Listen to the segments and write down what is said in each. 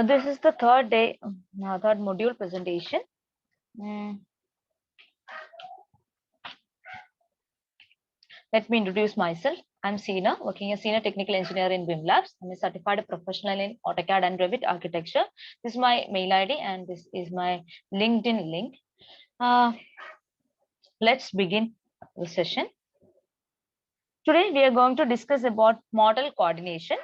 This is the third day, third module presentation. Mm, Let me introduce myself. I'm Seena, working as Senior Technical Engineer in BIM Labs. I'm a certified professional in AutoCAD and Revit architecture. This is my mail ID and this is my LinkedIn link. Let's begin the session. Today we are going to discuss about model coordination.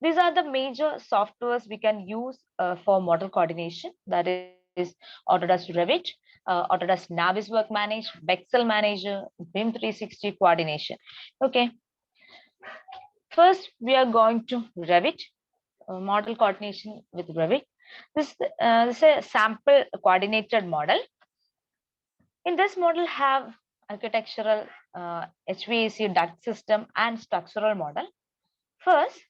These are the major softwares we can use for model coordination. That is Autodesk Revit, Autodesk Naviswork Manage, Bexel Manager, BIM 360 coordination. Okay. First, we are going to Revit, model coordination with Revit. This is a sample coordinated model. In this model, have architectural, HVAC duct system and structural model. First,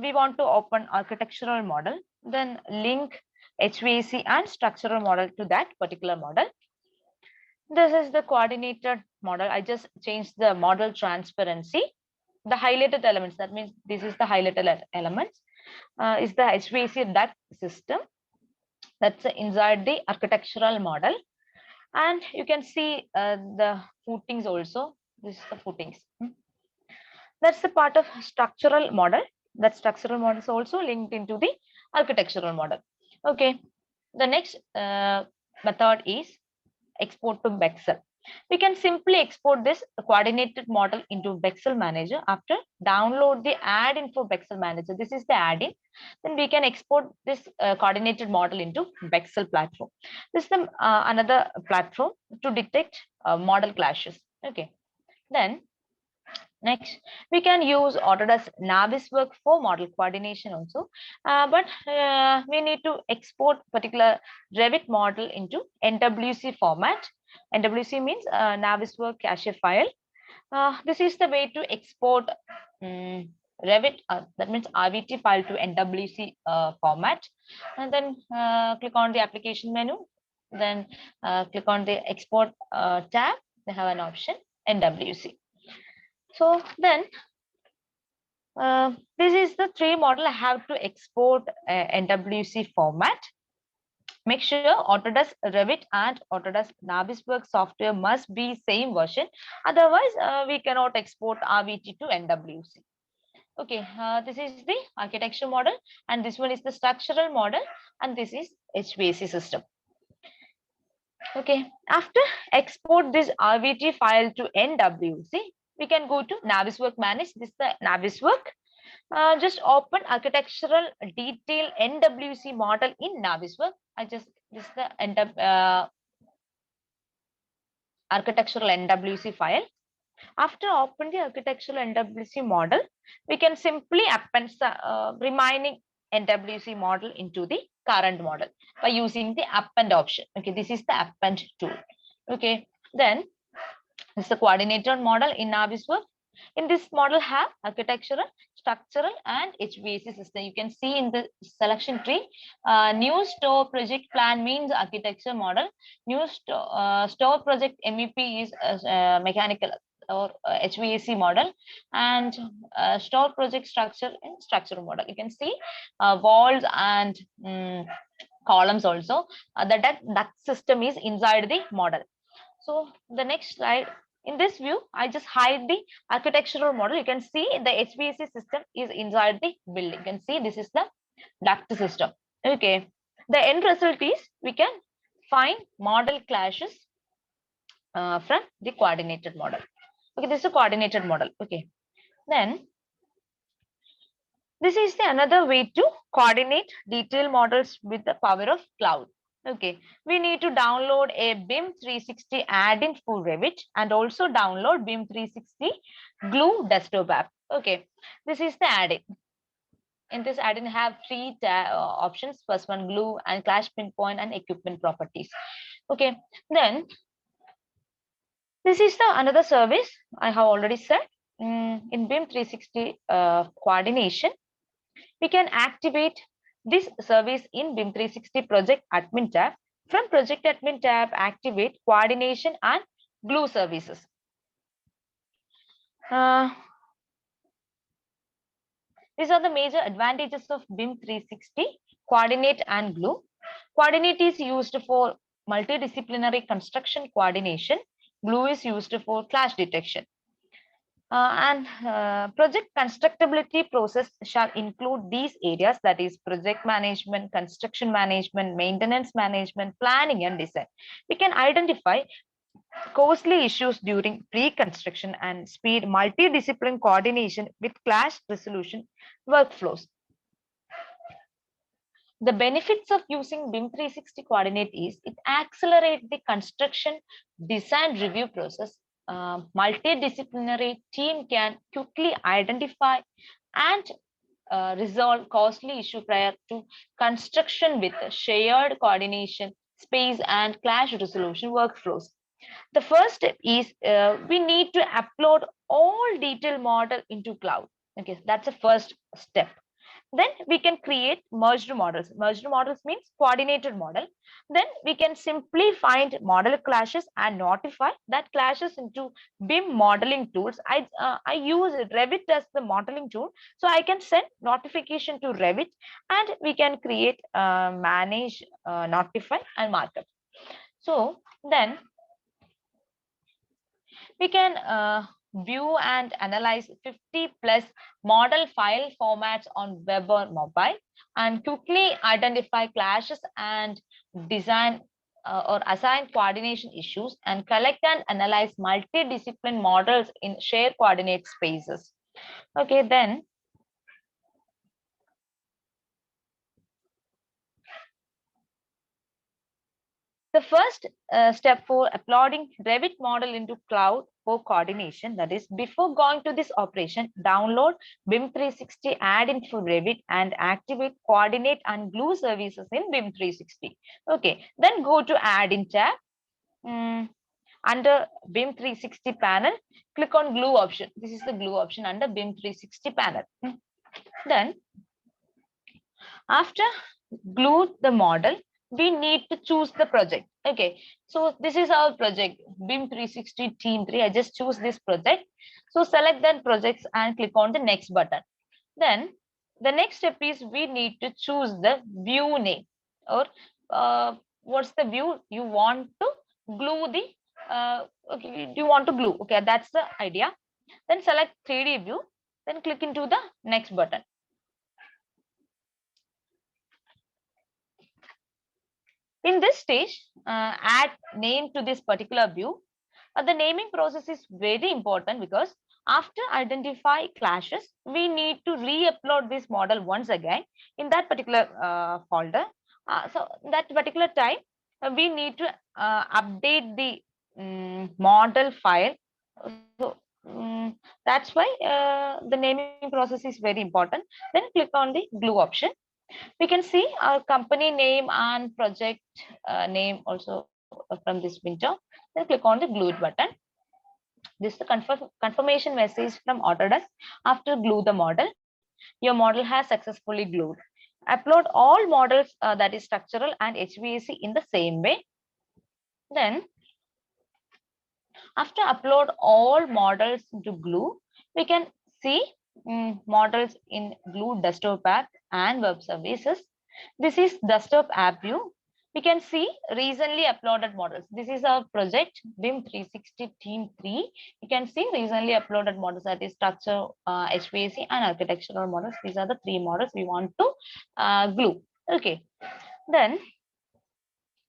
we want to open architectural model, then link HVAC and structural model to that particular model. This is the coordinated model. I just changed the model transparency. The highlighted elements, that means this is the highlighted elements, is the HVAC duct system. That's inside the architectural model. And you can see the footings also. This is the footings. That's the part of structural model. That structural model is also linked into the architectural model. Okay. The next method is export to Bexel. We can simply export this coordinated model into Bexel Manager after download the add-in for Bexel Manager. This is the add-in. Then we can export this coordinated model into Bexel platform. This is the, another platform to detect model clashes. Okay. Then next, we can use Autodesk Naviswork for model coordination also, but we need to export particular Revit model into NWC format. NWC means Naviswork cache file. This is the way to export Revit, that means RVT file to NWC format. And then click on the application menu, then click on the export tab. They have an option NWC. So then this is the three model I have to export NWC format. Make sure Autodesk Revit and Autodesk Naviswork software must be same version. Otherwise, we cannot export RVT to NWC. Okay, this is the architecture model, and this one is the structural model, and this is HVAC system. Okay, after export this RVT file to NWC, we can go to Naviswork Manage. This is the Naviswork. Just open architectural detail NWC model in Naviswork. This is the architectural NWC file. After open the architectural NWC model, we can simply append the remaining NWC model into the current model by using the append option. Okay, this is the append tool. Okay, then this is the coordinated model in Naviswork. In this model have architectural, structural and HVAC system. You can see in the selection tree, new store project plan means architecture model. New store project MEP is mechanical or HVAC model, and store project structure in structural model. You can see walls and columns also. The duct system is inside the model. So the next slide. In this view, I just hide the architectural model. You can see the HVAC system is inside the building. You can see this is the duct system. Okay. The end result is we can find model clashes from the coordinated model. Okay, this is a coordinated model. Okay. Then this is the another way to coordinate detailed models with the power of cloud. Okay, we need to download a BIM 360 add-in for Revit and also download BIM 360 Glue desktop app. Okay, this is the add-in. In this add-in have three options. First one, Glue and Clash Pinpoint and Equipment Properties. Okay, then this is the another service I have already said. In BIM 360 coordination, we can activate this service in BIM 360 Project Admin tab. From Project Admin tab, activate coordination and glue services. These are the major advantages of BIM 360 coordinate and glue. Coordinate is used for multidisciplinary construction coordination. Glue is used for clash detection. Project constructability process shall include these areas, that is project management, construction management, maintenance management, planning and design. We can identify costly issues during pre-construction and speed multidiscipline coordination with clash resolution workflows. The benefits of using BIM 360 coordinate is it accelerates the construction design review process. Multidisciplinary team can quickly identify and resolve costly issue prior to construction with shared coordination, space and clash resolution workflows. The first step is we need to upload all detailed model into cloud. Okay, that's the first step. Then we can create merged models. Merged models means coordinated model. Then we can simply find model clashes and notify that clashes into BIM modeling tools. I use Revit as the modeling tool, so I can send notification to Revit, and we can create, manage, notify, and markup. So then we can view and analyze 50 plus model file formats on web or mobile, and quickly identify clashes and design or assign coordination issues, and collect and analyze multidiscipline models in shared coordinate spaces. Okay, then the first step for uploading Revit model into cloud for coordination, that is, before going to this operation, download BIM 360 add-in for Revit and activate coordinate and glue services in BIM 360. Okay, then go to add-in tab. Under BIM 360 panel, click on glue option. This is the glue option under BIM 360 panel. Then after glue the model, we need to choose the project. Okay, so this is our project, BIM 360 Team 3. I just choose this project. So select that projects and click on the next button. Then the next step is we need to choose the view name, or what's the view you want to glue the, okay, you want to glue. Okay, that's the idea. Then select 3D view, then click into the next button. In this stage, add name to this particular view. The naming process is very important because after identify clashes, we need to re-upload this model once again in that particular folder. So that particular time, we need to update the model file. So that's why the naming process is very important. Then click on the glue option. We can see our company name and project name also from this window. Then click on the glue it button. This is the confirmation message from Autodesk. After glue the model, your model has successfully glued. Upload all models, that is structural and HVAC, in the same way. Then after upload all models to glue, we can see models in glue desktop app and web services. This is desktop app view. We can see recently uploaded models. This is our project BIM 360 Team 3. You can see recently uploaded models, that is structure, HVAC and architectural models. These are the 3 models we want to glue. Okay, then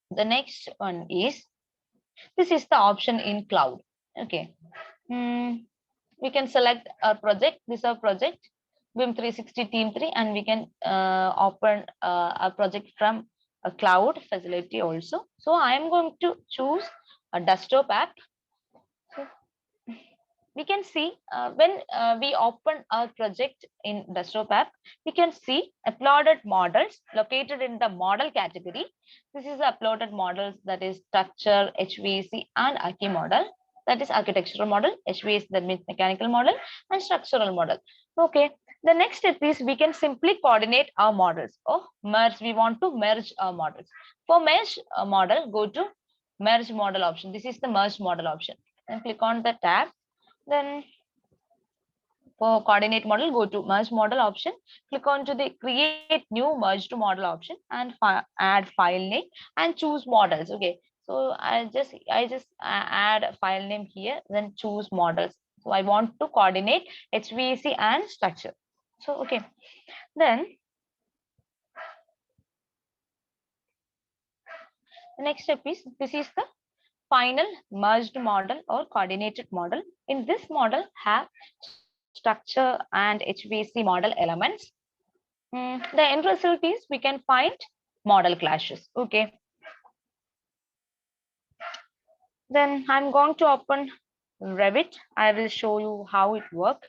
the next one is, this is the option in cloud. Okay, we can select our project. This is our project BIM 360 Team 3, and we can open our project from a cloud facility also. So I am going to choose a desktop app. So we can see when we open our project in desktop app, we can see uploaded models located in the model category. This is the uploaded models, that is structure, HVAC and archi model, that is architectural model, HVAC that means mechanical model, and structural model. Okay, the next step is we can simply coordinate our models or merge. We want to merge our models. For merge a model, go to merge model option. This is the merge model option, and click on the tab. Then For coordinate model, go to merge model option, click on to the create new merge to model option and add file name and choose models. Okay, so I just add a file name here, then choose models. So I want to coordinate HVAC and structure. So okay, then the next step is, this is the final merged model or coordinated model. In this model have structure and HVAC model elements. The end result is we can find model clashes. Okay, then I'm going to open Revit. I will show you how it works.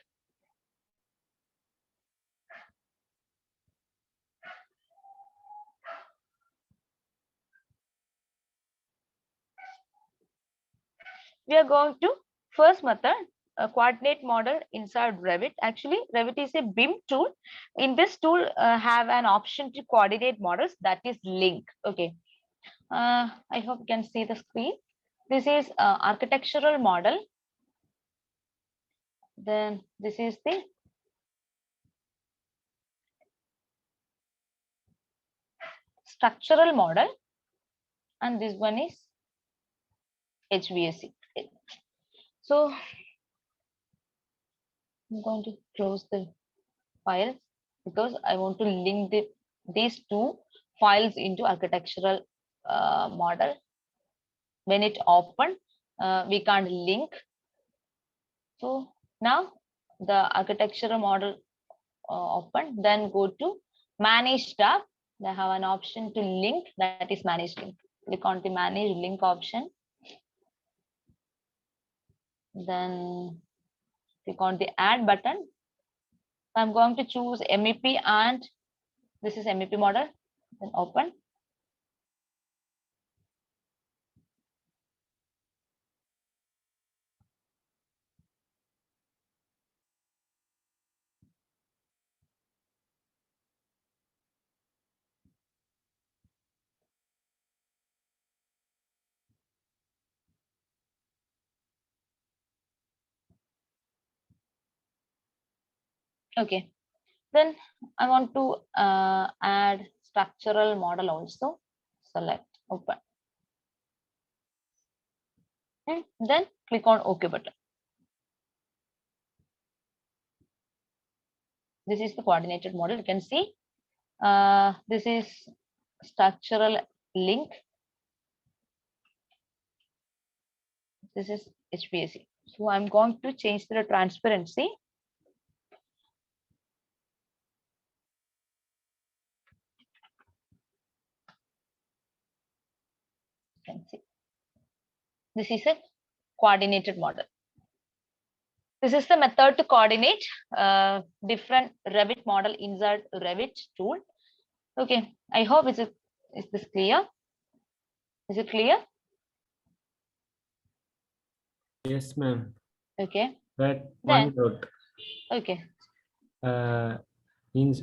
We are going to first method, a coordinate model inside Revit. Actually, Revit is a BIM tool. In this tool, have an option to coordinate models, that is link. Okay, I hope you can see the screen. This is architectural model. Then this is the structural model, and this one is HVAC. So I'm going to close the file because I want to link these two files into architectural model. When it open, we can't link. So now the architectural model open, then go to manage tab. They have an option to link, that is manage link. Click on the manage link option. Then click on the add button. I'm going to choose MEP, and this is MEP model. Then open. Okay. Then I want to add structural model also. Select open. Then click on OK button. This is the coordinated model. You can see this is structural link. This is HVAC. So I'm going to change the transparency. You can see this is a coordinated model. This is the method to coordinate different Revit model inside Revit tool. Okay, I hope is this clear? Is it clear? Yes, ma'am. Okay. But Then, one doubt. okay. Means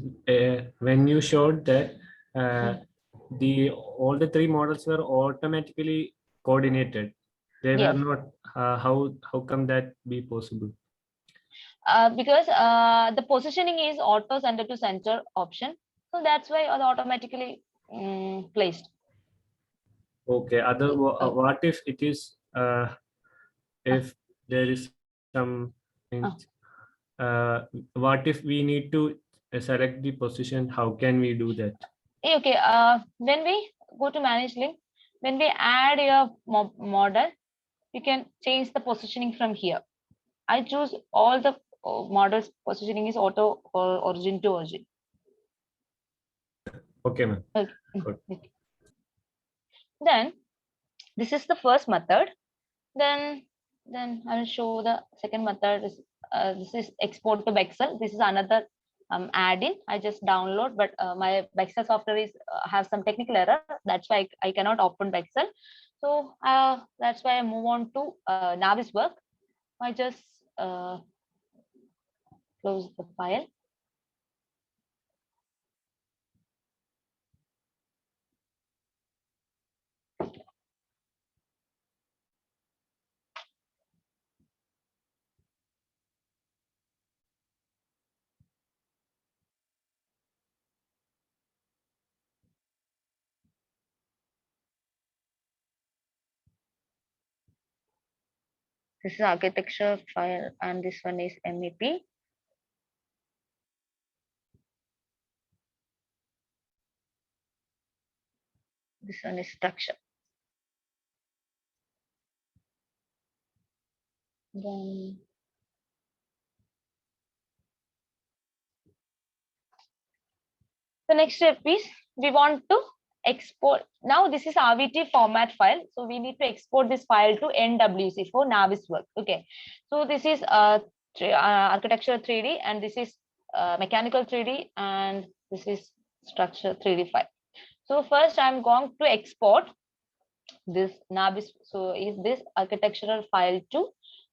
when you showed that all the three models were automatically coordinated. They were Yes. not. How come that be possible? Because the positioning is auto center to center option, so that's why it automatically placed. Okay. What if it is if there is some what if we need to select the position? How can we do that? Okay. When we go to manage link, when we add your model, you can change the positioning from here. I choose all the models positioning is auto or origin to origin. Okay, ma'am. Okay. Okay. Then this is the first method. Then I'll show the second method. This is export to Excel. This is another add-in. I just download, but my Excel software is have some technical error. That's why I cannot open Excel. So that's why I move on to Navisworks. I just close the file. This is architecture file and this one is MEP. This one is structure. Then the next step is we want to export. Now this is RVT format file. So we need to export this file to NWC for Navisworks. Okay. So this is architecture 3D and this is mechanical 3D and this is structure 3D file. So first I'm going to export this Navis. So is this architectural file to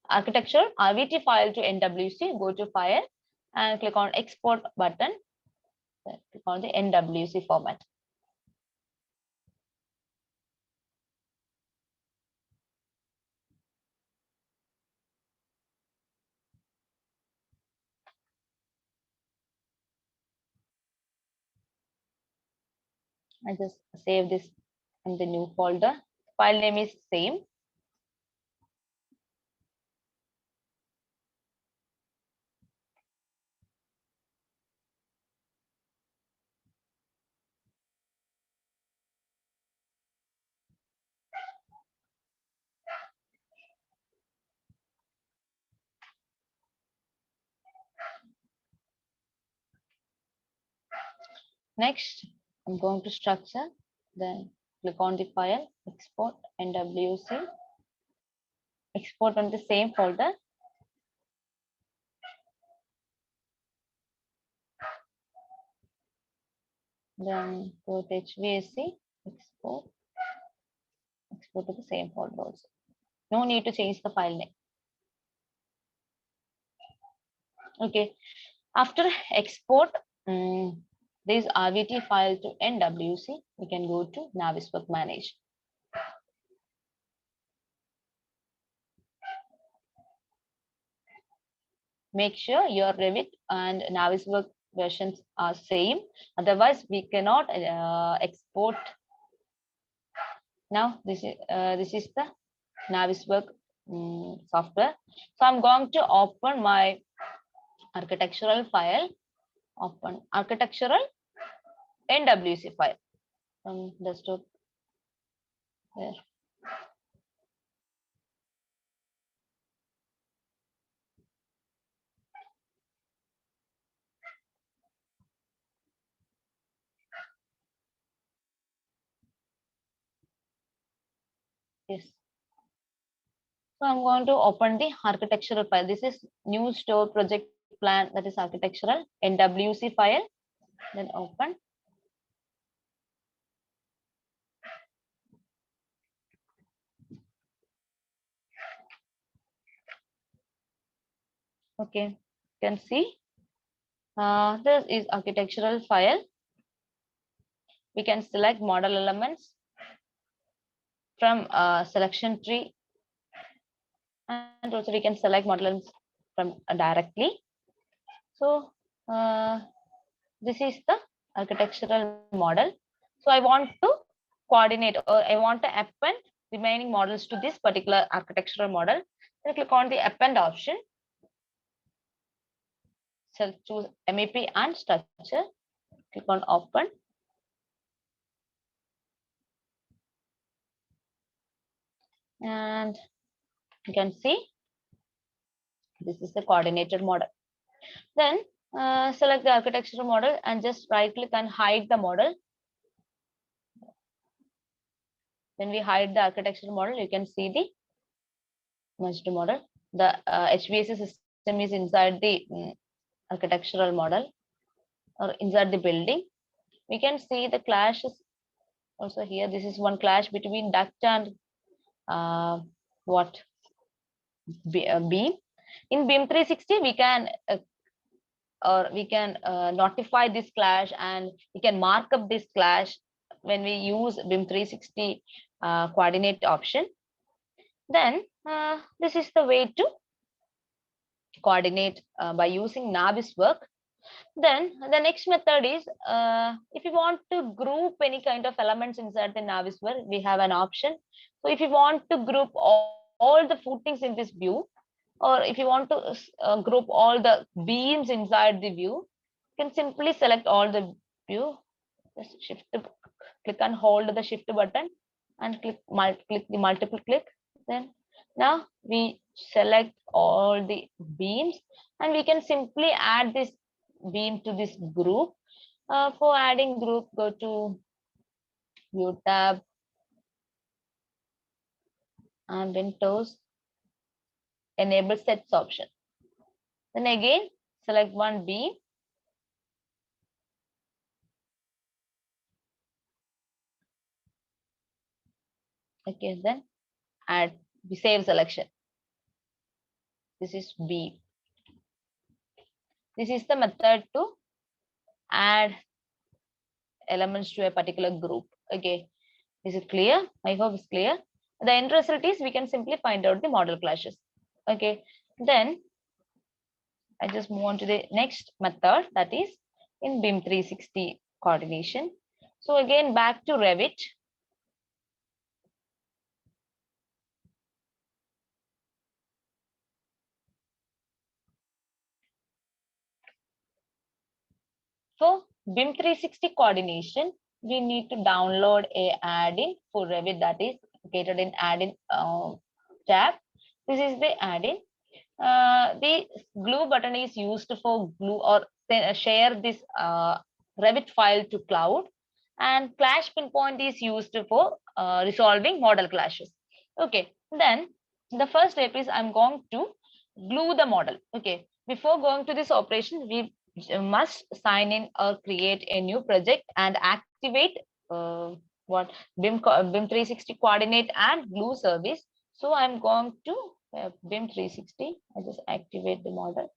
architecture RVT file to NWC. Go to file and click on export button. Then click on the NWC format. I just save this in the new folder. File name is same. Next, I'm going to structure, then click on the file, export NWC, export on the same folder. Then go to HVAC, export to the same folder also. No need to change the file name. Okay, after export this RVT file to NWC, we can go to Navisworks Manage. Make sure your Revit and Navisworks versions are same. Otherwise, we cannot export. Now this is the Navisworks software. So I'm going to open my architectural file. Open architectural NWC file from desktop. There. Yes. So I'm going to open the architectural file. This is new store project plan, that is architectural NWC file. Then open. Okay, you can see this is architectural file. We can select model elements from selection tree, and also we can select model elements from directly. So this is the architectural model. So I want to coordinate, or I want to append remaining models to this particular architectural model. Then click on the append option. So choose MEP and structure. Click on open. And you can see this is the coordinated model. Then select the architectural model and just right click and hide the model. When we hide the architectural model, you can see the merged model. The HVAC system is inside the architectural model or inside the building. We can see the clashes also here. This is one clash between duct and beam. In BIM 360, we can notify this clash, and we can mark up this clash when we use BIM 360 coordinate option. Then this is the way to coordinate by using Navisworks. Then the next method is if you want to group any kind of elements inside the Navisworks, we have an option. So if you want to group all all the footings in this view, or if you want to group all the beams inside the view, you can simply select all the view, just click and hold the shift button and click the multiple click. Then now we select all the beams and we can simply add this beam to this group. For adding group, go to view tab and Windows, enable sets option. Then again select one beam. Okay, then add the save selection. This is B. This is the method to add elements to a particular group. Okay, is it clear? I hope it's clear. The end result is we can simply find out the model clashes. Okay, then I just move on to the next method, that is in BIM 360 coordination. So again, back to Revit. For BIM 360 coordination, we need to download a add-in for Revit that is located in add-in tab. This is the add-in. The glue button is used for glue or share this Revit file to cloud, and clash pinpoint is used for resolving model clashes. Okay, then the first step is I'm going to glue the model. Okay, before going to this operation, we must sign in or create a new project and activate what BIM 360 coordinate and glue service. So I'm going to BIM 360. I just activate the model.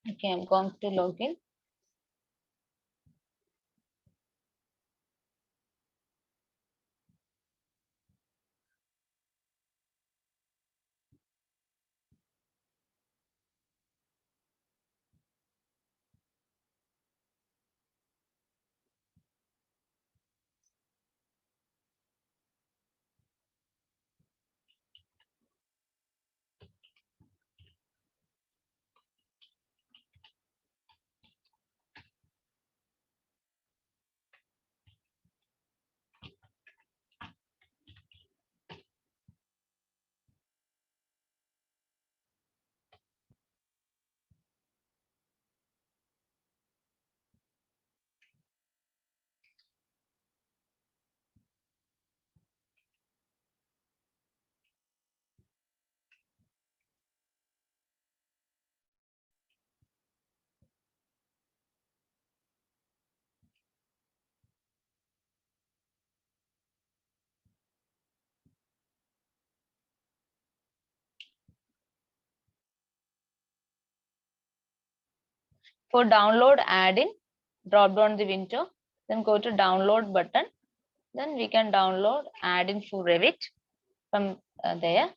Okay, I'm going to log in. For download add-in, drop down the window, then go to download button. Then we can download add-in for Revit from there.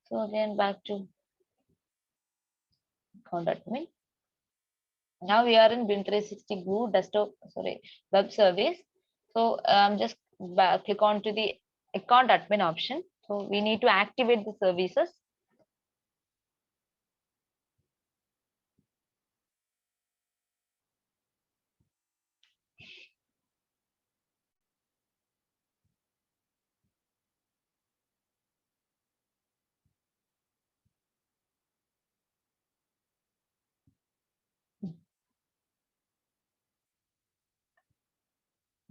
So again, back to account admin. Now we are in BIM 360 Glue desktop, sorry, web service. So just click on to the account admin option. So we need to activate the services.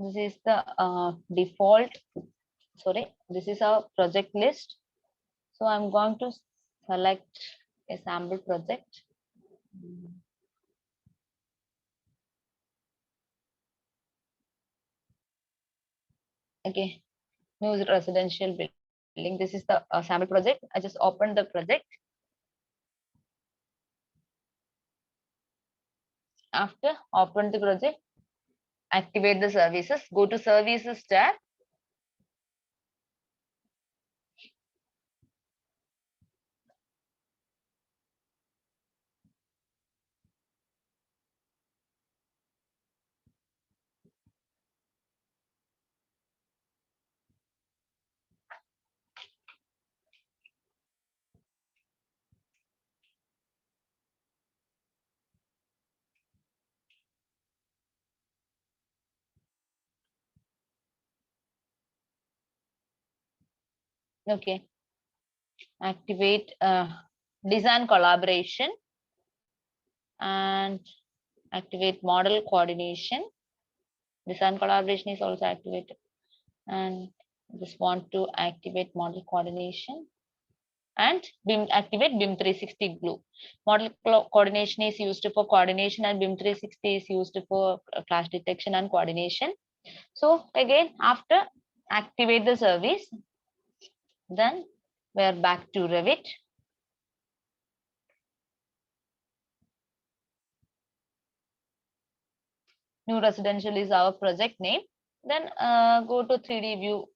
This is the default, sorry, this is our project list. So I'm going to select a sample project. Okay, new residential building. This is the sample project. I just opened the project. After open the project, activate the services. Go to services tab. Okay, activate design collaboration and activate model coordination. Design collaboration is also activated, and just want to activate model coordination and activate BIM 360 glue. Model coordination is used for coordination and BIM 360 is used for clash detection and coordination. So again, after activate the service, then we're back to Revit. New residential is our project name. Then go to 3D view.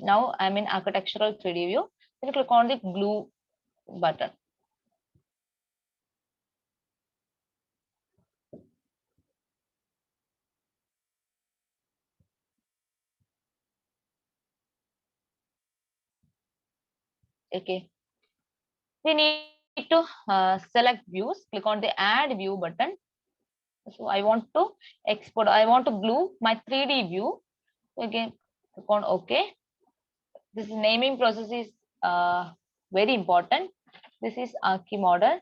Now I'm in architectural 3D view. Then click on the glue button. Okay. We need to select views. Click on the add view button. So I want to export. I want to glue my 3D view. Again, click on OK. This naming process is very important. This is Archi model.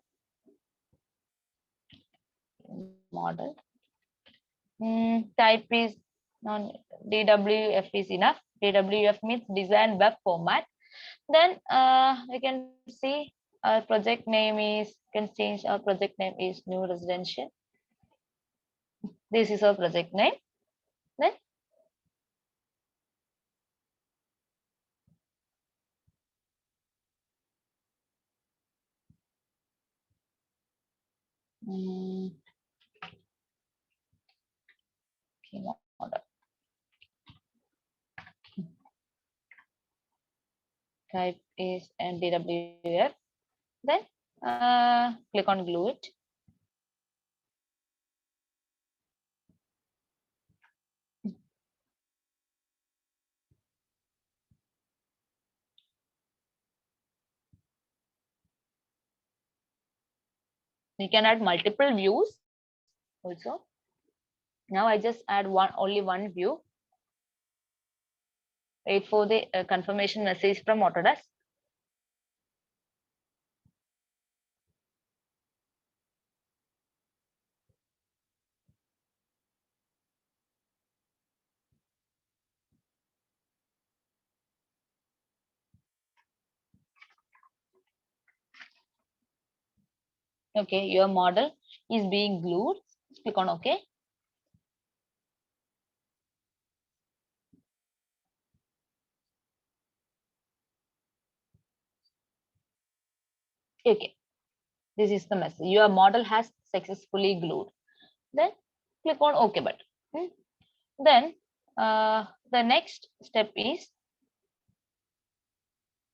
Type is non DWF is enough. DWF means design web format. Then we can see our project name is, can change our project name is new residential. This is our project name. Then model. Type is DWF. Then click on glue it. You can add multiple views also. Now I just add only one view. Wait for the confirmation message from Autodesk. Okay, your model is being glued. Click on OK. Okay, this is the message. Your model has successfully glued. Then click on OK button. Then the next step is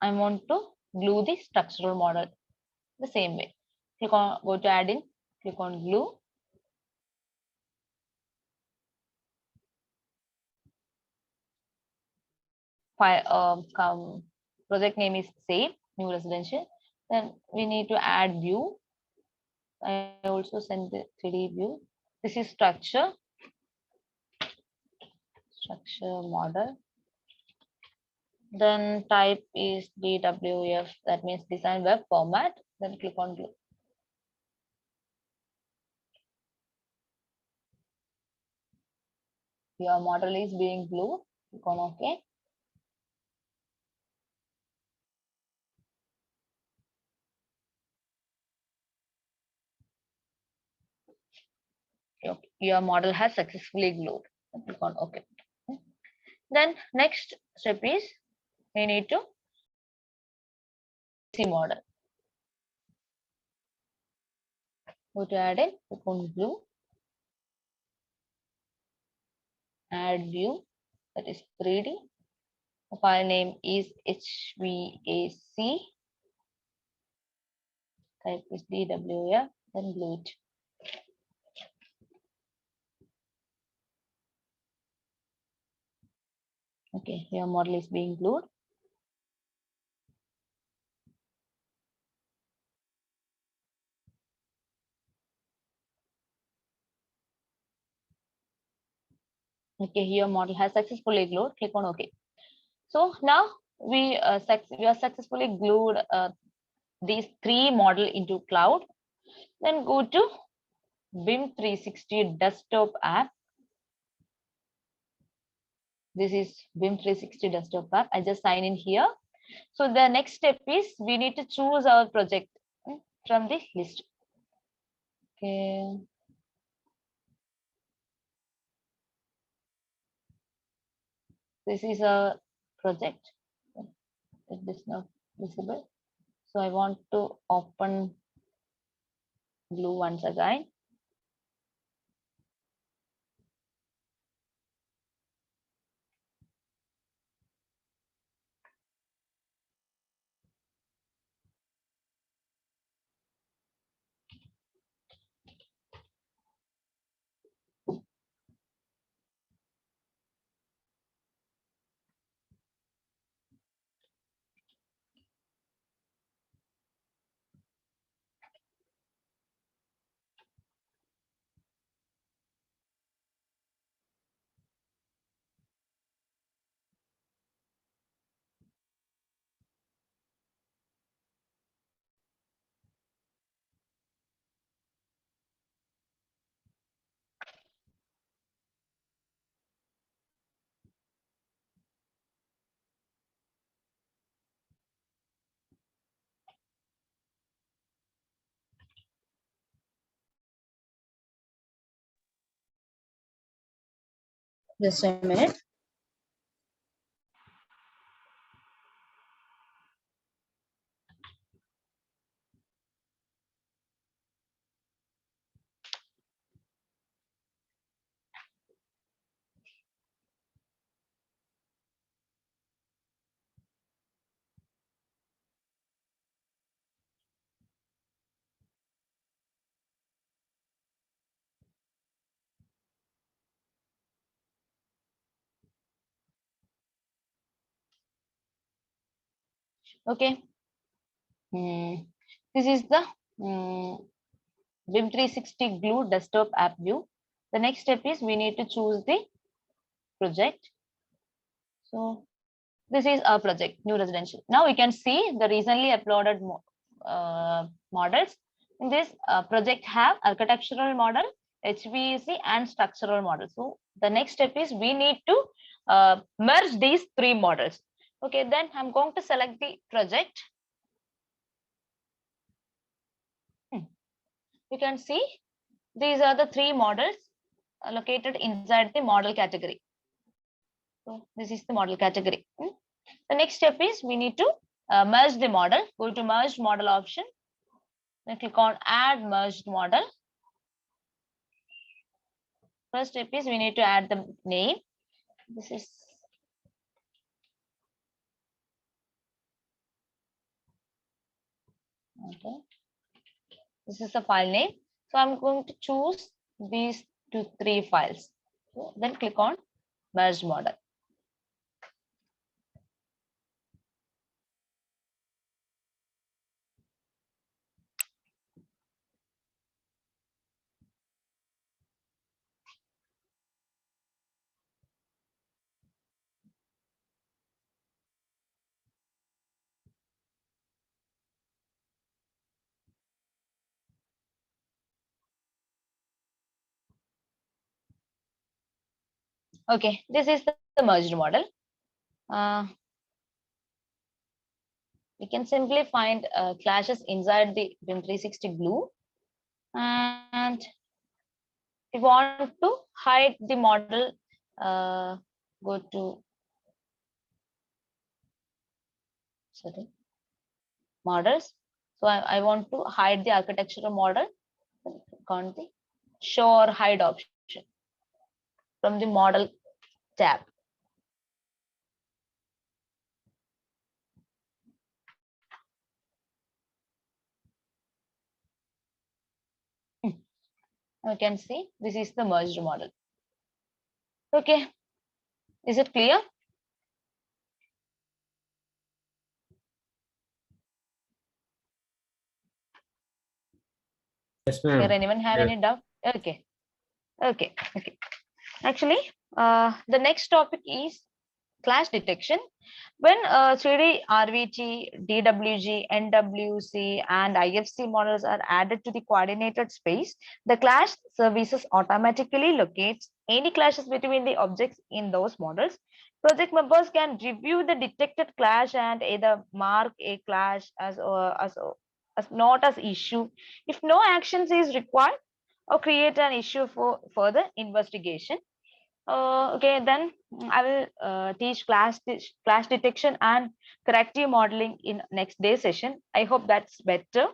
I want to glue the structural model the same way. Click on, go to add in, click on glue. Project name is same, new residential. Then we need to add view. I also send the 3D view. This is structure model. Then type is DWF, that means design web format. Then click on glue. Your model is being glued. Click on OK. Your model has successfully glued. Click on OK. Then next step is we need to see model. Go to add in, click on glue, add view, that is 3D. The file name is HVAC. Type is DWF, then glue it. Okay, your model is being glued. Okay, your model has successfully glued. Click on OK. So now we are successfully glued these 3 model into cloud. Then go to BIM 360 desktop app. This is BIM 360 desktop app. I just sign in here. So the next step is we need to choose our project from this list. Okay. This is a project. It is not visible. So I want to open glue once again. Just a minute. Okay. This is the BIM 360 glue desktop app view. The next step is we need to choose the project. So this is our project, new residential. Now we can see the recently uploaded models. In this project have architectural model, HVAC and structural model. So the next step is we need to merge these 3 models. Okay, then I'm going to select the project. You can see these are the 3 models located inside the model category. So this is the model category. The next step is we need to merge the model. Go to merge model option. Then click on add merged model. First step is we need to add the name. This is okay. This is the file name. So I'm going to choose these 3 files. So then click on merge model. Okay, this is the merged model. We can simply find clashes inside the BIM 360 glue, and we want to hide the model. Go to sorry, models. So I want to hide the architectural model. Click on the show or hide option from the model tab. You can see this is the merged model. Okay, is it clear? Yes, Here, ma'am. anyone have Yes. any doubt? Okay, okay. Actually, the next topic is clash detection. When 3D RVT, DWG, NWC, and IFC models are added to the coordinated space, the clash services automatically locates any clashes between the objects in those models. Project members can review the detected clash and either mark a clash as not as issue if no actions is required, or create an issue for further investigation. Okay, then I will teach clash detection and corrective modeling in next day session. I hope that's better.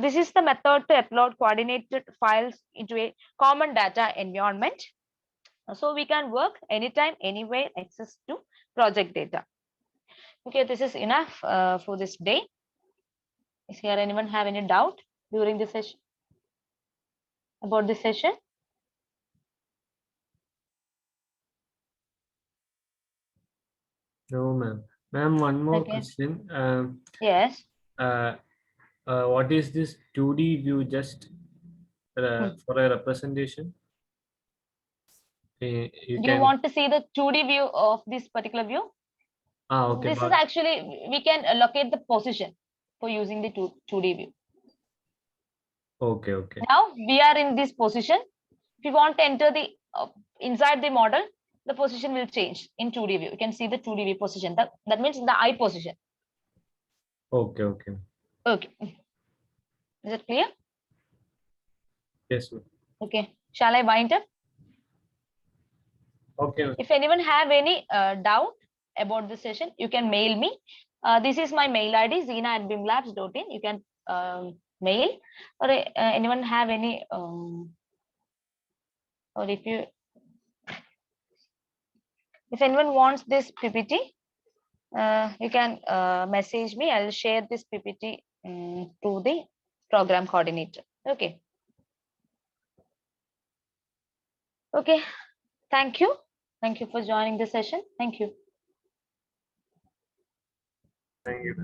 This is the method to upload coordinated files into a common data environment, so we can work anytime, anywhere, access to project data. Okay, this is enough for this day. Is here anyone have any doubt during the session about this session? No, ma'am. Ma'am, one more Okay. question. Yes. What is this 2D view just for a representation? You Do you can. want to see the 2D view of this particular view? Okay, This is but actually, we can locate the position for using the 2D view. okay. Now we are in this position. If you want to enter the inside the model, the position will change in 2D view. You can see the 2D view position. That means the eye position. Okay. Okay. Is it clear? Yes, ma'am. Okay. Shall I wind up? Okay. If anyone have any doubt about the session, you can mail me. This is my mail ID, zeena@bimlabs.in. You can mail, or anyone have any or if anyone wants this PPT, you can message me. I'll share this PPT to the program coordinator. Okay. Okay. Thank you. Thank you for joining the session. Thank you. Thank you.